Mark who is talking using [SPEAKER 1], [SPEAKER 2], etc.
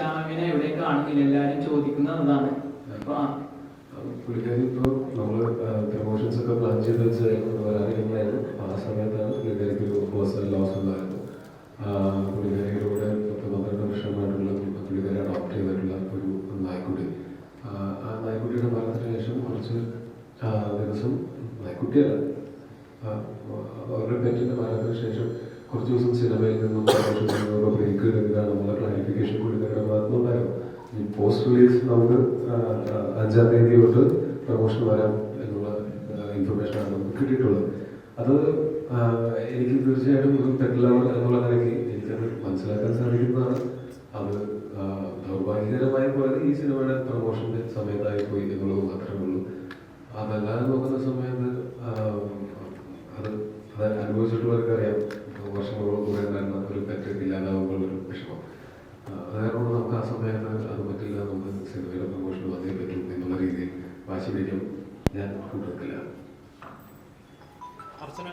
[SPEAKER 1] നിഷാമിനെ എവിടെ കാണുന്നില്ല, എല്ലാരും ചോദിക്കുന്നതാണ്.
[SPEAKER 2] പുള്ളിക്കാരി ഇപ്പോൾ നമ്മൾ പ്രൊമോഷൻസ് ഒക്കെ പ്ലാൻ ചെയ്ത് വെച്ചായിരുന്നു, വരാനിരുന്നായിരുന്നു. ആ സമയത്താണ് പുള്ളിക്കാരിക്ക് ഒരു പേഴ്സണൽ ലോസ് ഉണ്ടായിരുന്നു. പുള്ളിക്കാരിയുടെ 10-12 വർഷമായിട്ടുള്ള പുള്ളിക്കാരി അഡോപ്റ്റ് ചെയ്തിട്ടുള്ള ഒരു നായ്ക്കുട്ടി. ആ നായ്ക്കുട്ടിയുടെ മരണത്തിന് ശേഷം കുറച്ച് ദിവസം, നായ്ക്കുട്ടിയല്ല, അവരുടെ പെറ്റിൻ്റെ മരണത്തിന് ശേഷം കുറച്ച് ദിവസം സിനിമയിൽ നിന്നും ബ്രേക്ക് എടുക്കുകയാണ്. നമ്മളെ ക്ലാരിഫിക്കേഷൻ പുള്ളിക്കാരുടെ ഭാഗത്തുനിന്നുണ്ടായിരുന്നു. ഈ പോസ്റ്റ് റിലീസ് നമുക്ക് 5-ാം തീയതി തൊട്ട് പ്രമോഷൻ വരാം എന്നുള്ള ഇൻഫർമേഷനാണ് നമുക്ക് കിട്ടിയിട്ടുള്ളത്. അത് എനിക്ക് തീർച്ചയായിട്ടും ഒരു തെറ്റിലാണ് എന്നുള്ള നിലയ്ക്ക് എനിക്കത് മനസ്സിലാക്കാൻ സാധിക്കുന്നതാണ്. അത് ദൗർഭാഗ്യകരമായ പോലെ ഈ സിനിമയുടെ പ്രമോഷൻ്റെ സമയത്തായി പോയി എന്നുള്ളത് മാത്രമേ ഉള്ളൂ. അതല്ലാതെ നോക്കുന്ന സമയത്ത് അത് അനുഭവിച്ചിട്ടുള്ളവർക്ക് അറിയാം, വർഷങ്ങളോട് കൂടെ ഉണ്ടായിരുന്ന ഒരു പെറ്റ് ഇല്ലാതാവുമ്പോഴൊരു വിഷമം. അതുകാരണം നമുക്ക് ആ സമയത്ത് അത് പറ്റില്ല, നമുക്ക് സിനിമയുടെ പ്രമോഷൻ വന്നേ പറ്റും എന്നുള്ള രീതിയിൽ വാശി പിടിക്കും. ഞാൻ കൂട്ടത്തില്ല.
[SPEAKER 3] അർച്ചന